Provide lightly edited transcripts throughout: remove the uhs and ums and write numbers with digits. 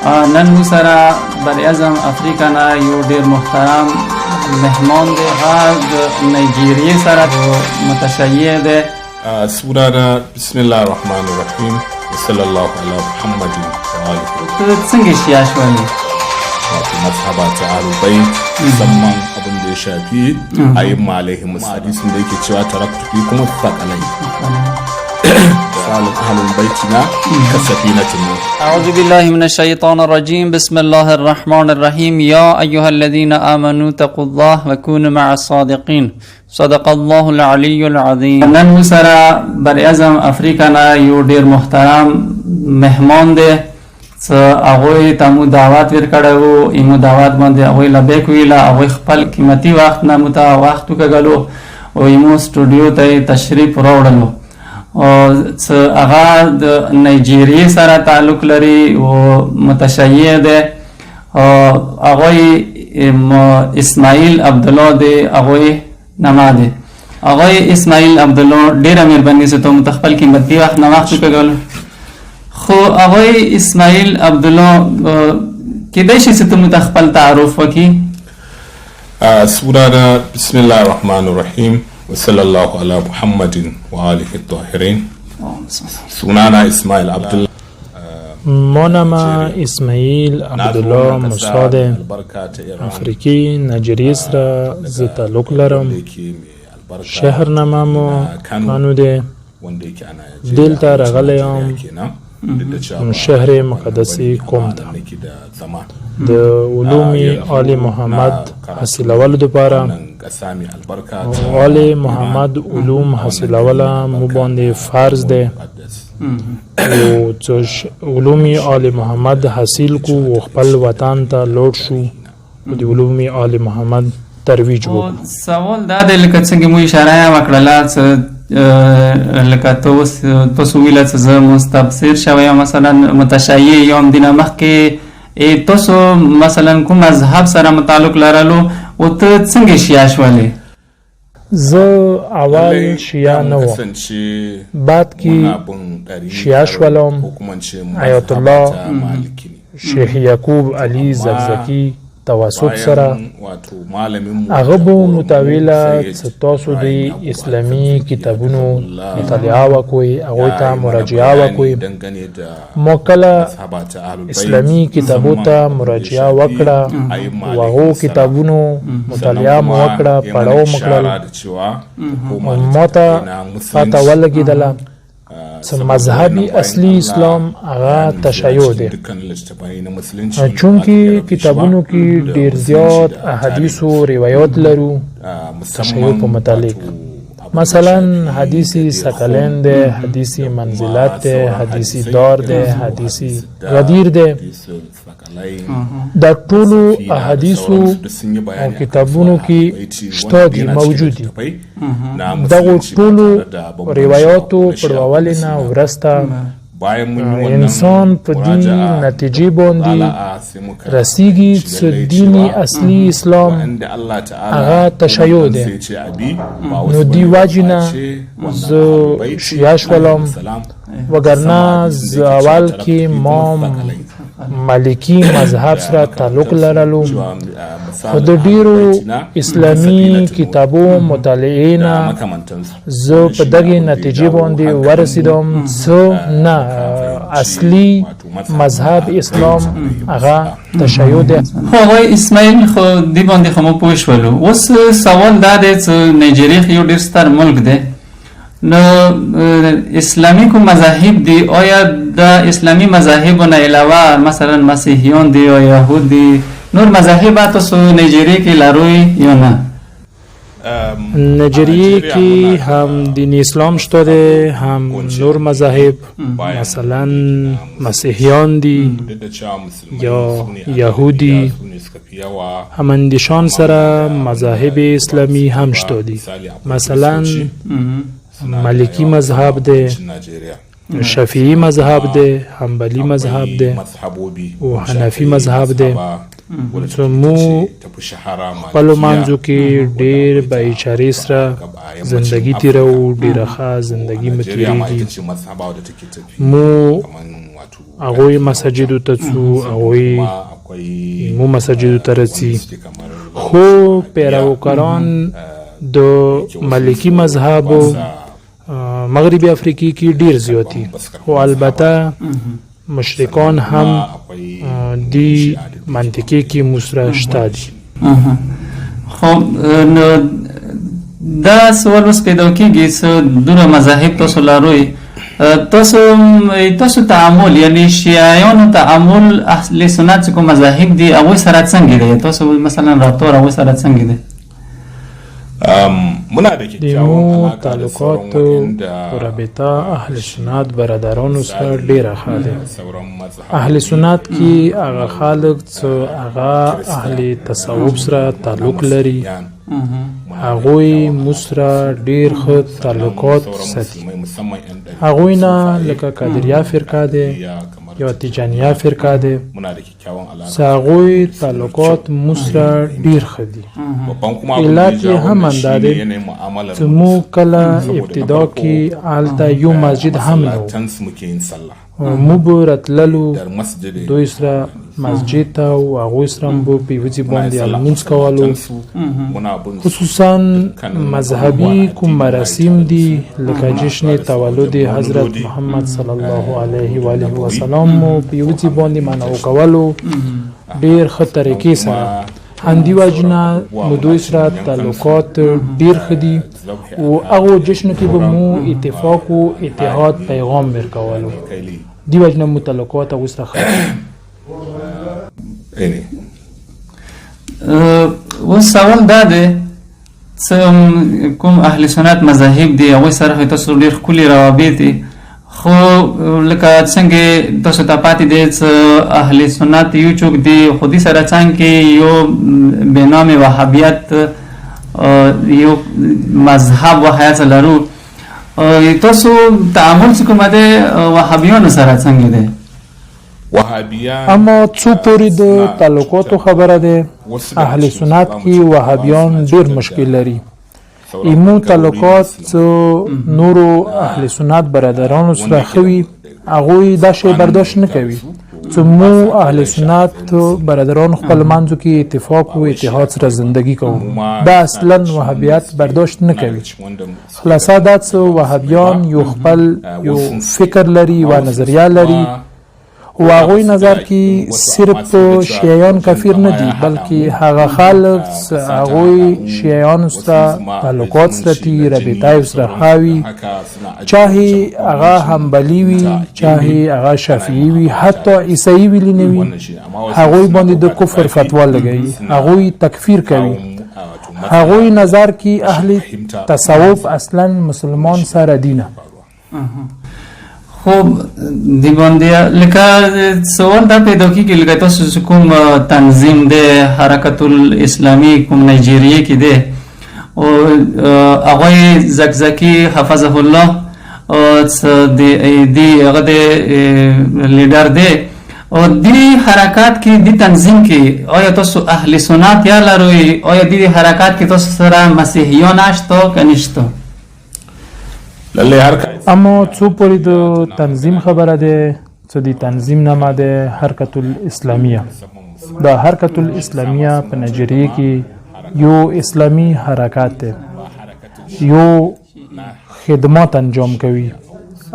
نن مو سره براعظم افریقا نه یو ډیر محترم مهمان دی. هغه د نایجیریا سره متشیع دی. سورانا بسم الله الرحمن الرحیم وصلی الله علی محمد و آله. ته څنګه شیعه شولې؟ مذهبات اهل بیت musamman abin da ya shafi ayyuma alaihim hadisin da yake cewa taraktu fikum thaqalain salih ahlul baitina kasafinatin. أعوذ بالله من الشيطان الرجيم. بسم الله الرحمن الرحيم. يا أيها الذين آمنوا اتقوا الله وكونوا مع الصادقين. صدق الله العلي العظيم. نن مو سره براعظم افریقا نه یو ډیر محترم مهمان دی. هغوی ته مو دعوت ورکړی و. ایمو دعوت باندې هغوی لبیک ویله. هغوی خپل قیمتي وخت نه مو ته وخت وکږلو او ایمو سټوډیو ته یې تشریف راوړلو. هغه د نایجیریا سره تعلق لري او متشیع دی. هغوی اسماعیل عبدالله دی. هغوی نما دی. هغوی اسماعیل عبدالله ډیره مهرباني چې ته مو ته خپل قیمتي وخت نه وخت وکږلو. خو هغوی اسماعیل عبدالله کیدای شي چې ته مو ته خپل تعارف وکړي؟ سورانا بسم الله الرحمن الرحیم وصلی الله علی محمد و آله الطاهرین. سونانا اسماعیل عبدالله. مونم اسماعیل عبدالله موسی دی. افریقی نایجیریا سره زه تعلق لرم. شهر ناممو کانو دی. دلته راغلی یم شهر مقدس قم ته د علوم آل محمد حاصلولو دپاره. آل محمد علوم حاصلوله مو باندې فرض دی او علوم آل محمد حاصل کو و خپل وطن ته لوټ شو او د علوم آل محمد ترویج وکړو. سوال دا دی لکه څنګه مو اشاره یې وکړله لکه تاسو ویله چې زه مستبصر شوی یم مثلا متشیع یم. دینه مخکې تاسو مثلا کوم مذهب سره متعلق لرلو او ته څنګه شیعه شولې؟ زه اول شیعه نه وم. بعد کې شیعه شولم. آیت الله شیخ یعقوب علی زکزکی توسط سره هغه به متویله چې تاسو د اسلامي کتابونو مطالعه وکړئ، هغوی ته مراجعه وکړئ. ما کله اسلامي کتابو ته مراجعه وکړه او هغو کتابونو مطالعه مو وکړه، پړاو مو کړل، ما ته پته ولګېدله چې مذهبي اصلي اسلام هغه تشیع دی. چونکې کتابونو کې ډیر زیات احادیث او روایات لرو تشیع په متعلق. مثلا حدیثی ثقلین دی، حدیثی منزلت دی، حدیثی دار دی، حدیثی غدیر دی. دا ټولو احادیثو او کتابونو کې شته دي، موجود دي. دغو ټولو روایاتو پړاوالې نه وروسته انسان په دې نتیجې باندې رسیږي چې دین اصلي اسلام هغه تشیع دی. نو دې وجې نه زه شیعه شولم، وګرنه زه اول کې ما مالکی مذهب سره تعلق لرلو. خو د ډیرو اسلامي کتابو مطالعې نه زه په دغې نتیجې باندې ورسېدم چې نه، اصلي مذهب اسلام هغه تشیع دی. هغوی اسماعیل خو دې باندې خو موږ پوه شولو. اوس سوال دا دی چې نایجیریا یو ډېر ستر ملک دی، نو اسلامی کوم مذاهب دی؟ آیا د اسلامی مذاهبو نه علاوه مثلا مسیحیان دی یا یهود دی، نور مذاهب تاسو نایجیریا کې لروئ یا نه؟ نایجیریا کې هم دین اسلام شته دی، هم نور مذاهب، مثلا مسیحیان دی یا یهودی. هماندیشان سره مذاهب اسلامی هم شته دی. مثلا مالکی مذهب دی، شافعی مذهب دی، حنبلی مذهب دی او حنفی مذهب دی. مو خپلو منځو کې ډېر بایچارې سره زندگی تیرو، ډېره ښه زندگی مو تیریږي. مو هغوی مساجدو ته څو، هغوی مو مساجدو ته رسي، خو پیروکاران د مالکي مذهبو مغربي افریقې کې ډیر زیاتی، خو البته مشرکان هم دی منطقې کې موسره شته دي. خب نو دا سوال اوس پیدا کېږي څه دومره مذاهب تاسو لروئ، تاسو تعامل یعنی شیعیانو تعامل اهل سنت چې کوم مذاهب دي هغوی سره څنګه دی؟ تاسو مثلا رابطه هغوی سره څنګه دی؟ د مو تعلقاتو رابطه اهل سنت برادرانو سره ډیره ښه ده. اهل سنت کې هغه خلک چې هغه اهل تصوف سره تعلق لري هغوی مو سره ډیر ښه تعلقات ساتي. هغوی نه لکه قادریه فرقه ده یا تیجانیه فرقه ده، هغوی تعلقات مو سره ډیر ښه دي. علت یې هم همدا دی چې مو کله ابتدا کې هلته یو مسجد هم نه و، مو به راتللو دوی سره مسجد ته او هغوی سره به په یوه ځای باندې لمونځ کولو. خصوصا مذهبي کوم مراسم دي لکه جشن تولد حضرت محمد صلی الله علیه و آله وسلم مو په یوه ځای باندې منعو کولو ډیر ښه طریقې سره. همدې وجې نه مو دوی سره تعلقات ډیر ښه دي او هغو جشنو کې به مو اتفاق او اتحاد پیغام ورکولو. دې وجې نه مو تعلقات هغوی سره ښه دي. اوس سوال دا دی څه کوم اهل سنت مذاهب دي هغوی سره خو تاسو ډېر ښکلي روابط دي، خو لکه څنګه تاسو ته پاتې دی چې اهل سنت یو څوک دي خو دې سره څنګه یو بنام وهابیت یو مذهب وهایت لرو، تاسو تعامل چې کومه دی وهابیانو سره څنګه دی؟ اما څو پورې د تعلقاتو خبره ده، اهل سنت کې وهابیان ډیر مشکل لري. ایمو تعلقات نورو اهل سنت برادرانو سره خوي هغوی دا شی برداشت نه کوي چې مو اهل سنت برادران خپل منځو کې اتفاق او اتحاد سره زندگی کوو. دا اصلا وهابیت برداشت نه کوي. خلاصه دا چې وهابیان یو خپل یو فکر لري و نظریه لري و هغوی نظر کې صرف شیعیان کافر نه دي بلکې هغه خلک هغوی شیعیانو سره تعلقات ساتي، رابطه یې سره ښه وي، چاهې هغه حنبلي وي چاهې هغه شافعي وي، حتی عیسوي ویلي نه وي، هغوی باندې د کفر فتوا لګوي، هغوی تکفیر کوي. هغوی نظر کې اهل تصوف اصلا مسلمان سره دینه. خب دی باندې لکه سوال دا پیدا کېږي لکه تاسو کوم تنظیم دی حرکت الاسلامی کوم نایجیریې کې دی او هغوی زکزکي حفظه الله دی هغه د لیډر دی او دی حرکات کې دی تنظیم کې آیا تاسو اهل سنت یا لروئ؟ آیا دی حرکات کې تاسو سره مسیحیان شته که نشته؟ اما څو پورې د تنظیم خبره ده چې د تنظیم نامه ده حرکت الاسلامیه. دا حرکت الاسلامیه په نایجیریا کې یو اسلامی حرکات ده، یو خدمات انجام کوي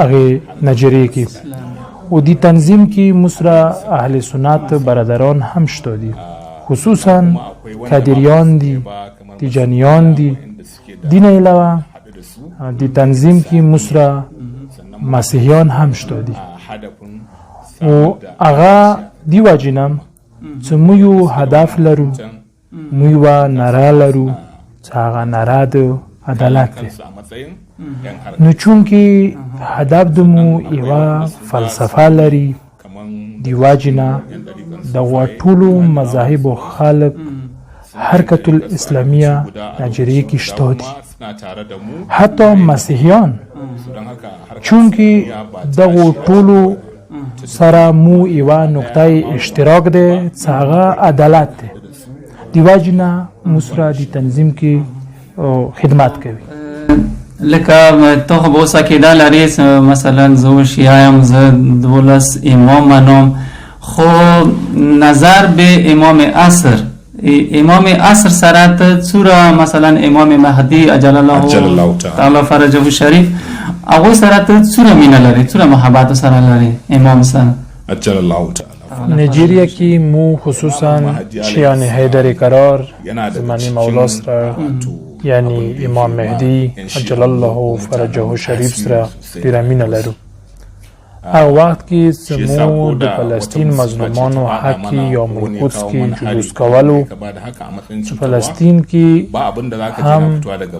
هغه نایجیریا کې او د تنظیم کې مسره اهل سنت برادران هم شته دي، خصوصا قادریان دي، تیجانیان دي. دین علاوه د تنظیم کې مسره مسیحیان هم شته دي او هغه دی وجنم چې مو یو هدف لرو، مو یو ناره لرو چې هغه ناره د عدالت دی. نو چونکې هدف د مو یوه فلسفه لري دی وجنه د ټولو مذاهبو خلک حرکت الاسلامیه نایجیریا کې شته دي، حتی مسیحیان، چونکې دغو ټولو سره مو یوه نقطه اشتراک دی چې هغه عدالت دی. دی وجې نه مو سره د تنظیم کې خدمت کوي. لکه ته خو به اوس عقیده لرې مثلا زه شیعه یم زه 12 امام منم خو نظر به امام عصر سره ته څوره مثلا امام مهدي عجل الله تعالی فرجه شریف هغوی سره ته څوره مینه لري څوره محبت سره لري امام سره عجل الله تعالی. نیجیریا کی مو خصوصا شیعان حیدر قرار زمانی مولا سره یعنی امام مهدی عجل الله فرجه شریف سره ډیره مینه لرو. هر وخت کې زمو د فلسطین مظلومانو حق یا القدس کې جلوس کولو فلسطین کې هم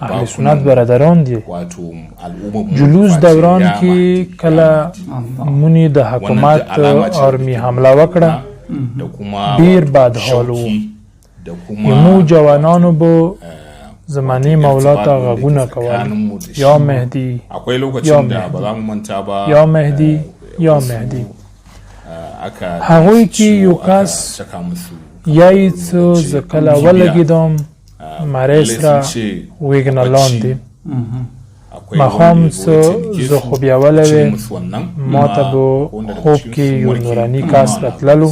اهل سنت برادران دي جلوس دوران کې کله مونی د حکومت آرمی حمله وکړه ډیر بد حال و مو جوانانو بو زمانی مولا تا غږونه کول یا مهدی یا مهدی یا مهدی هغوی کې یو کس یای څه ز کله ولګیدم مری سره ویګنه لاندې مخام څه زه خو بیا ولوي ما ته به خوب کې یو نوراني کس راتللو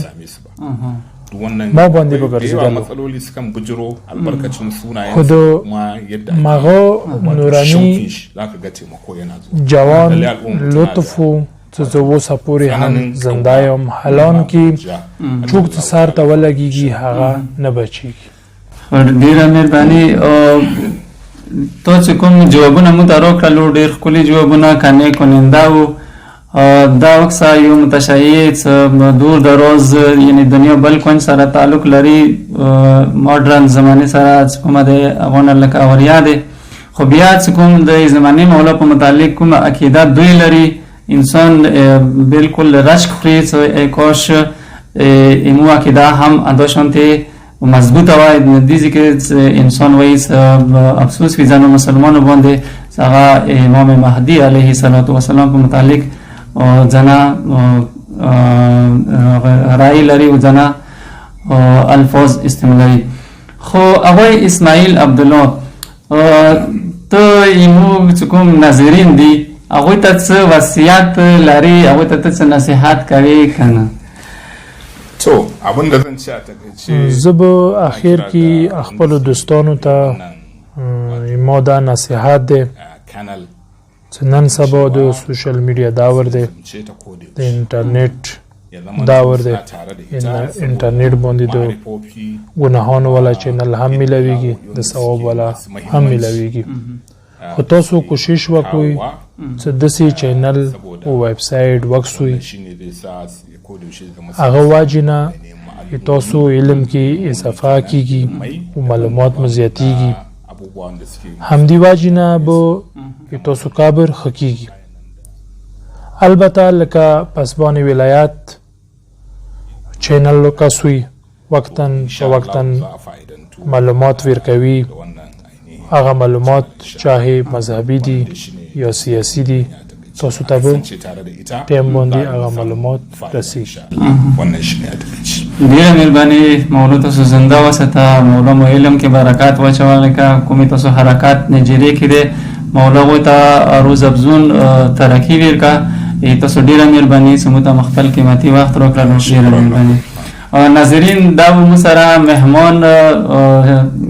ما باندې به ګرځېدلو خو د مغو نوراني جوان لطفو څه زه اوسه پورې هم زنده یم حالان کې څوک څه سر ته ولګېږي هغه نه بچېږي. ډېره مهرباني. تا چې کوم جوابونه مو ته راکړلو ډېر ښکلي جوابونه قانع کننده وو. دا وکسا یو متشیع دور دراز یعنی دنیا بل کونج سره تعلق لري ماډرن زمانه سره چې کومه د افغان لکه اوریا ده خو بیا چې کوم د زمانه مولا په متعلق کوم عقیده دوی لري انسان بالکل رشک خوري چې کاش ایمو عقیده هم انداشانته مضبوطه وای د دې ځکه انسان وایي افسوس وي ځنه مسلمانانو باندې هغه امام مهدي علیه السلام په متعلق جنا رای لري او جنا الفاظ استعمالي خو هغه اسماعیل عبدالله ته ایمو کوم ناظرین دي هغه ته څه وصیت لري هغه ته څه نصيحت کوي کنه تو abin da zan ci a takaice زب اخر کی خپل دوستانو ته ما دا نصيحت ده چې نن سبا د سوشل میډیا داور دی د انټرنیټ داور دی انټرنیټ باندې د ګناهونو والا چینل هم ملويږي د ثواب والا هم ملويږي خو تاسو کوشش وکړئ چې داسې چینل او ویب سایټ وکسوي هغه واجنه تاسو علم کې اضافه کیږي او معلومات مزیاتیږي همدی واجنه به تاسو کابر حقیقی البته لکه پسبانی ولایت چینل لکه سوی وقتاً معلومات ورکوي هغه معلومات چاهی مذهبی دی یا سیاسی دی تاسو ته به ټیم باندې هغه معلومات رسیږي. ډیره مهرباني مولا تاسو زنده وساته مولا مو علم کې برکات واچوله کا کومې تاسو حرکات نجری کې دي مولا غو ته روز افزون ترقی ورکا تاسو ډیره مهرباني سمته مختل قیمتي وخت راکړل ډیره مهرباني. ناظرین دا مو سره مهمان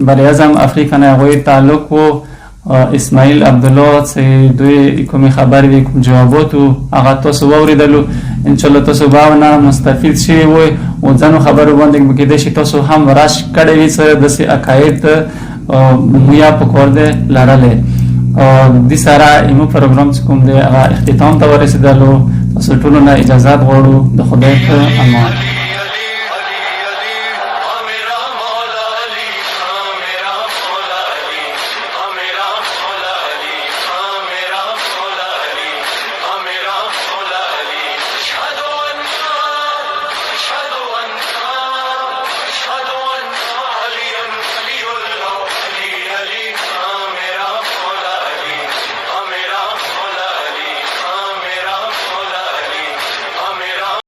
بر اعظم افریقا نه غوي تعلق وو اسماعیل عبدالله چې دوی کومې خبرې وي کوم جوابات هغه تاسو واوریدلو ان شاء الله تاسو باندې مستفید شئ وي او ځنو خبرو باندې کې د شي تاسو هم راش کړی وي سره د سي عقاید مویا په کور ده لارله د سره ایمو پروګرام چې کوم دی هغه اختتام ته ورسېدلو تاسو ټول نه اجازه غواړو د خدای په امان.